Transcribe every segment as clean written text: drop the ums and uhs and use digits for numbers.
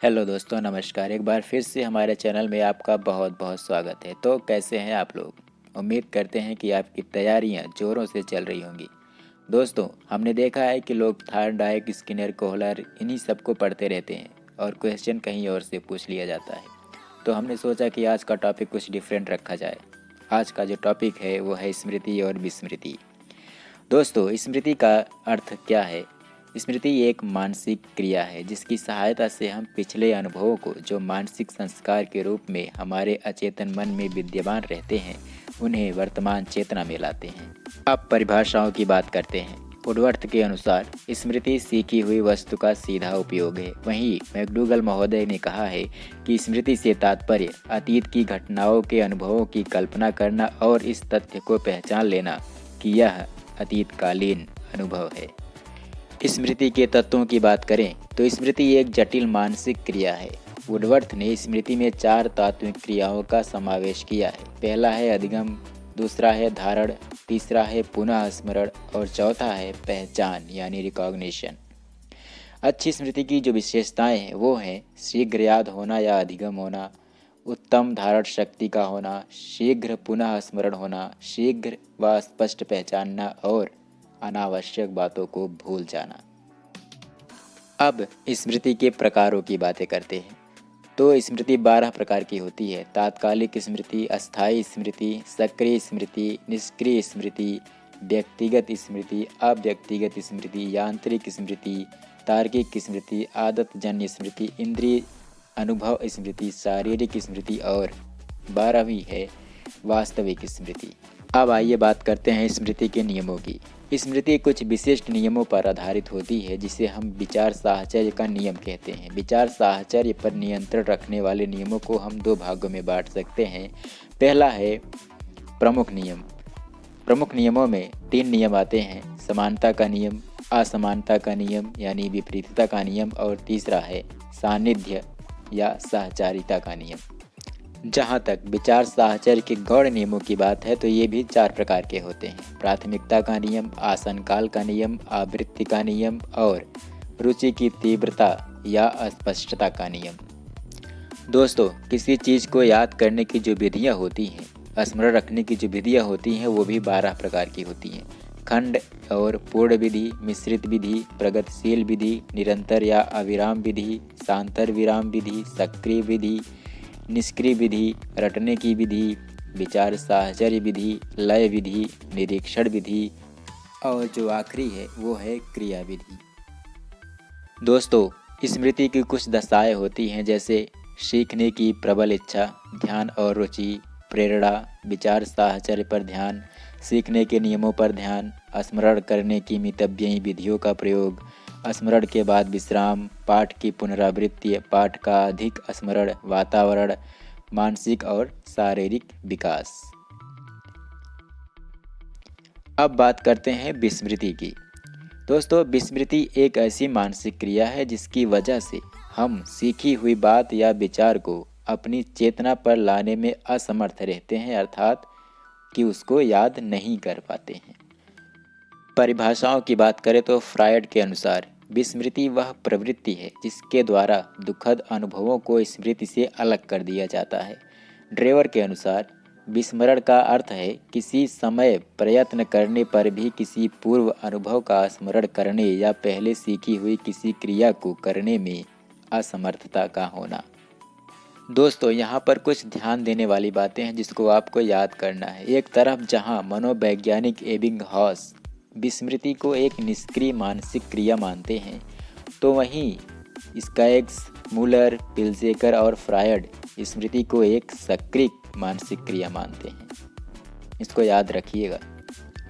Hello दोस्तों, नमस्कार। एक बार फिर से हमारे चैनल में आपका बहुत बहुत स्वागत है। तो कैसे हैं आप लोग? उम्मीद करते हैं कि आपकी तैयारियां ज़ोरों से चल रही होंगी। दोस्तों, हमने देखा है कि लोग थार्डाइक, स्किनर, कोहलर इन्हीं सब को पढ़ते रहते हैं और क्वेश्चन कहीं और से पूछ लिया जाता है। तो हमने सोचा कि आज का टॉपिक कुछ डिफरेंट रखा जाए। आज का जो टॉपिक है वो है स्मृति और विस्मृति। दोस्तों, स्मृति का अर्थ क्या है? स्मृति एक मानसिक क्रिया है जिसकी सहायता से हम पिछले अनुभवों को, जो मानसिक संस्कार के रूप में हमारे अचेतन मन में विद्यमान रहते हैं, उन्हें वर्तमान चेतना में लाते हैं। अब परिभाषाओं की बात करते हैं। वुडवर्थ के अनुसार स्मृति सीखी हुई वस्तु का सीधा उपयोग है। वहीं मैकडूगल महोदय ने कहा है कि स्मृति से तात्पर्य अतीत की घटनाओं के अनुभवों की कल्पना करना और इस तथ्य को पहचान लेना कि यह अतीतकालीन अनुभव है। स्मृति के तत्वों की बात करें तो स्मृति एक जटिल मानसिक क्रिया है। वुडवर्थ ने स्मृति में 4 तात्विक क्रियाओं का समावेश किया है। पहला है अधिगम, दूसरा है धारण, तीसरा है पुनः स्मरण और चौथा है पहचान यानी रिकॉग्निशन। अच्छी स्मृति की जो विशेषताएं हैं वो हैं शीघ्र याद होना या अधिगम होना, उत्तम धारण शक्ति का होना, शीघ्र पुनः स्मरण होना, शीघ्र व स्पष्ट पहचानना और अनावश्यक बातों को भूल जाना। अब स्मृति के प्रकारों की बातें करते हैं। तो स्मृति 12 प्रकार की होती है। तात्कालिक स्मृति, अस्थायी स्मृति, सक्रिय स्मृति, निष्क्रिय स्मृति, व्यक्तिगत स्मृति, अव्यक्तिगत स्मृति, यांत्रिक स्मृति, तार्किक स्मृति, आदतजन्य स्मृति, इंद्रिय अनुभव स्मृति, शारीरिक स्मृति और 12वीं है वास्तविक स्मृति। अब आइए बात करते हैं स्मृति के नियमों की। स्मृति कुछ विशिष्ट नियमों पर आधारित होती है जिसे हम विचार साहचर्य का नियम कहते हैं। विचार साहचर्य पर नियंत्रण रखने वाले नियमों को हम 2 भागों में बांट सकते हैं। पहला है प्रमुख नियम। प्रमुख नियमों में 3 नियम आते हैं: समानता का नियम, असमानता का नियम यानी विपरीतता का नियम और तीसरा है सानिध्य या सहचारिता का नियम। जहाँ तक विचार साहचर्य के गौण नियमों की बात है तो ये भी 4 प्रकार के होते हैं: प्राथमिकता का नियम, आसनकाल का नियम, आवृत्ति का नियम और रुचि की तीव्रता या अस्पष्टता का नियम। दोस्तों, किसी चीज़ को याद करने की जो विधियाँ होती हैं, स्मरण रखने की जो विधियाँ होती हैं, वो भी 12 प्रकार की होती हैं: खंड और पूर्ण विधि, मिश्रित विधि, प्रगतिशील विधि, निरंतर या अविराम विधि, शांतर विराम विधि, सक्रिय विधि, निष्क्रिय विधि, रटने की विधि, विचार साहचर्य विधि, लय विधि, निरीक्षण विधि और जो आखिरी है वो है क्रिया विधि। दोस्तों, स्मृति की कुछ दशाएं होती हैं जैसे सीखने की प्रबल इच्छा, ध्यान और रुचि, प्रेरणा, विचार साहचर्य पर ध्यान, सीखने के नियमों पर ध्यान, स्मरण करने की मितव्ययी विधियों का प्रयोग, स्मरण के बाद विश्राम, पाठ की पुनरावृत्ति, पाठ का अधिक स्मरण, वातावरण, मानसिक और शारीरिक विकास। अब बात करते हैं विस्मृति की। दोस्तों, विस्मृति एक ऐसी मानसिक क्रिया है जिसकी वजह से हम सीखी हुई बात या विचार को अपनी चेतना पर लाने में असमर्थ रहते हैं, अर्थात कि उसको याद नहीं कर पाते हैं। परिभाषाओं की बात करें तो फ्रायड के अनुसार विस्मृति वह प्रवृत्ति है जिसके द्वारा दुखद अनुभवों को स्मृति से अलग कर दिया जाता है। ड्रेवर के अनुसार विस्मरण का अर्थ है किसी समय प्रयत्न करने पर भी किसी पूर्व अनुभव का स्मरण करने या पहले सीखी हुई किसी क्रिया को करने में असमर्थता का होना। दोस्तों, यहाँ पर कुछ ध्यान देने वाली बातें हैं जिसको आपको याद करना है। एक तरफ जहाँ मनोवैज्ञानिक एबिंगहॉस विस्मृति को एक निष्क्रिय मानसिक क्रिया मानते हैं, तो वहीं स्काइक्स, मुलर, पिल्जेकर और फ्रायड स्मृति को एक सक्रिय मानसिक क्रिया मानते हैं। इसको याद रखिएगा।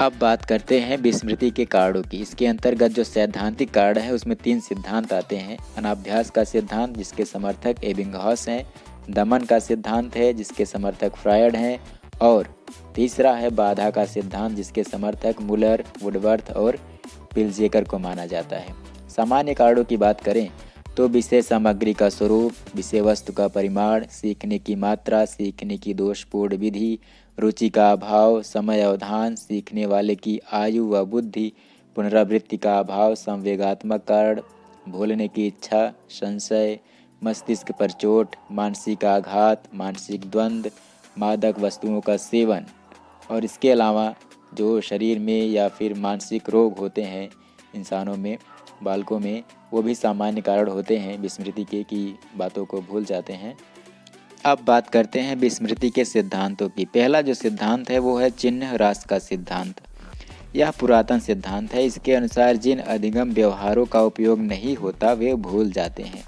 अब बात करते हैं विस्मृति के कारणों की। इसके अंतर्गत जो सैद्धांतिक कारण है उसमें 3 सिद्धांत आते हैं: अनाभ्यास का सिद्धांत जिसके समर्थक एबिंगहॉस हैं, दमन का सिद्धांत है जिसके समर्थक फ्रायड हैं और तीसरा है बाधा का सिद्धांत जिसके समर्थक मुलर, वुडवर्थ और पिल्जेकर को माना जाता है। सामान्य कारणों की बात करें तो विषय सामग्री का स्वरूप, विषय वस्तु का परिमाण, सीखने की मात्रा, सीखने की दोषपूर्ण विधि, रुचि का अभाव, समय अवधान, सीखने वाले की आयु व बुद्धि, पुनरावृत्ति का अभाव, संवेगात्मक कारण, भूलने की इच्छा, संशय, मस्तिष्क पर चोट, मानसिक आघात, मानसिक द्वंद्व, मादक वस्तुओं का सेवन और इसके अलावा जो शरीर में या फिर मानसिक रोग होते हैं इंसानों में, बालकों में, वो भी सामान्य कारण होते हैं विस्मृति के, कि बातों को भूल जाते हैं। अब बात करते हैं विस्मृति के सिद्धांतों की। पहला जो सिद्धांत है वो है चिन्ह ह्रास का सिद्धांत। यह पुरातन सिद्धांत है। इसके अनुसार जिन अधिगम व्यवहारों का उपयोग नहीं होता वे भूल जाते हैं।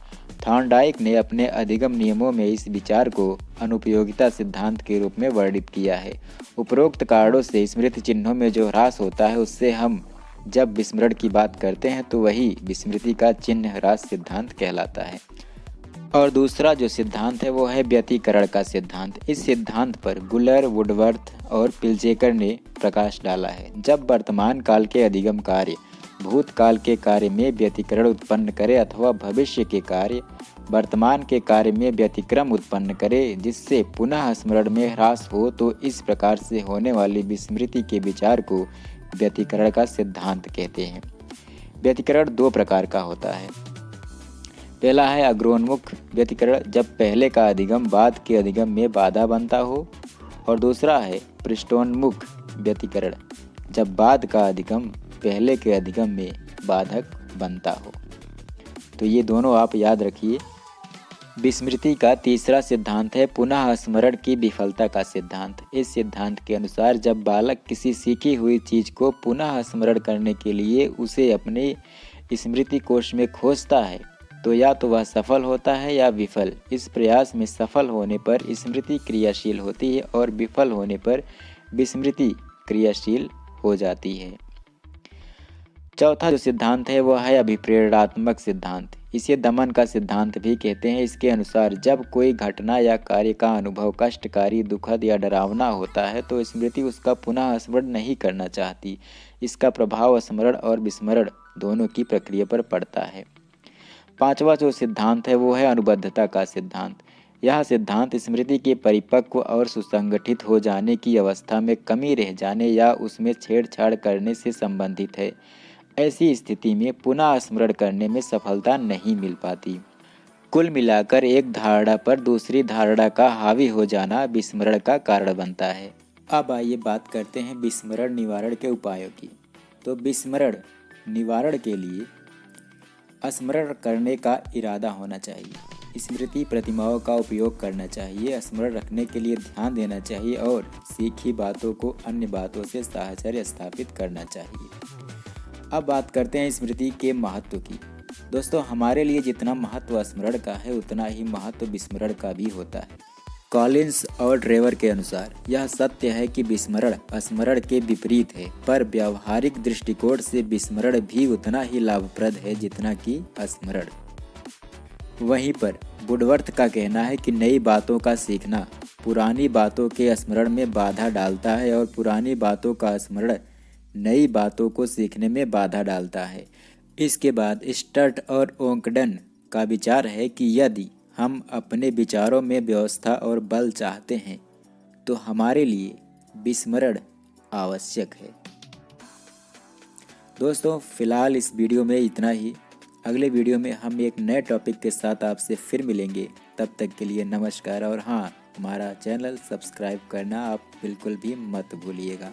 थॉर्नडाइक ने अपने अधिगम नियमों में इस विचार को अनुपयोगिता सिद्धांत के रूप में वर्णित किया है। उपरोक्त कारणों से स्मृति चिन्हों में जो ह्रास होता है उससे हम जब विस्मरण की बात करते हैं तो वही विस्मृति का चिन्ह ह्रास सिद्धांत कहलाता है। और दूसरा जो सिद्धांत है वो है व्यतिकरण का सिद्धांत। इस सिद्धांत पर गुलर, वुडवर्थ और पिल्जेकर ने प्रकाश डाला है। जब वर्तमान काल के अधिगम कार्य भूतकाल के कार्य में व्यतिकरण उत्पन्न करे अथवा भविष्य के कार्य वर्तमान के कार्य में व्यतिक्रम उत्पन्न करे जिससे पुनः स्मरण में ह्रास हो, तो इस प्रकार से होने वाली विस्मृति के विचार को व्यतिकरण का सिद्धांत कहते हैं। व्यतिकरण दो प्रकार का होता है। पहला है अग्रोन्मुख व्यतिकरण, जब पहले का अधिगम बाद के अधिगम में बाधा बनता हो, और दूसरा है पृष्ठोन्मुख व्यतिकरण, जब बाद का अधिगम पहले के अधिगम में बाधक बनता हो। तो ये दोनों आप याद रखिए। विस्मृति का तीसरा सिद्धांत है पुनः स्मरण की विफलता का सिद्धांत। इस सिद्धांत के अनुसार जब बालक किसी सीखी हुई चीज को पुनः स्मरण करने के लिए उसे अपने स्मृति कोश में खोजता है तो या तो वह सफल होता है या विफल। इस प्रयास में सफल होने पर स्मृति क्रियाशील होती है और विफल होने पर विस्मृति क्रियाशील हो जाती है। चौथा जो सिद्धांत है वह है अभिप्रेरणात्मक सिद्धांत। इसे दमन का सिद्धांत भी कहते हैं। इसके अनुसार जब कोई घटना या कार्य का अनुभव कष्टकारी, दुखद या डरावना होता है तो स्मृति उसका पुनः स्मरण नहीं करना चाहती। इसका प्रभाव स्मरण और विस्मरण दोनों की प्रक्रिया पर पड़ता है। पांचवा जो सिद्धांत है वो है अनुबद्धता का सिद्धांत। यह सिद्धांत स्मृति के परिपक्व और सुसंगठित हो जाने की अवस्था में कमी रह जाने या उसमें छेड़छाड़ करने से संबंधित है। ऐसी स्थिति में पुनः स्मरण करने में सफलता नहीं मिल पाती। कुल मिलाकर एक धारणा पर दूसरी धारणा का हावी हो जाना विस्मरण का कारण बनता है। अब आइए बात करते हैं विस्मरण निवारण के उपायों की। तो विस्मरण निवारण के लिए स्मरण करने का इरादा होना चाहिए, स्मृति प्रतिमाओं का उपयोग करना चाहिए, स्मरण रखने के लिए ध्यान देना चाहिए और सीखी बातों को अन्य बातों से साहचर्य स्थापित करना चाहिए। अब बात करते हैं स्मृति के महत्व की। दोस्तों, हमारे लिए जितना महत्व स्मरण का है उतना ही महत्व विस्मरण का भी होता है। कॉलिंस और ड्रेवर के अनुसार यह सत्य है कि विस्मरण स्मरण के विपरीत है, पर व्यावहारिक दृष्टिकोण से विस्मरण भी उतना ही लाभप्रद है जितना कि स्मरण। वहीं पर वुडवर्थ का कहना है कि नई बातों का सीखना पुरानी बातों के स्मरण में बाधा डालता है और पुरानी बातों का स्मरण नई बातों को सीखने में बाधा डालता है। इसके बाद स्टर्ट और ओंकडन का विचार है कि यदि हम अपने विचारों में व्यवस्था और बल चाहते हैं तो हमारे लिए विस्मरण आवश्यक है। दोस्तों, फिलहाल इस वीडियो में इतना ही। अगले वीडियो में हम एक नए टॉपिक के साथ आपसे फिर मिलेंगे। तब तक के लिए नमस्कार। और हाँ, हमारा चैनल सब्सक्राइब करना आप बिल्कुल भी मत भूलिएगा।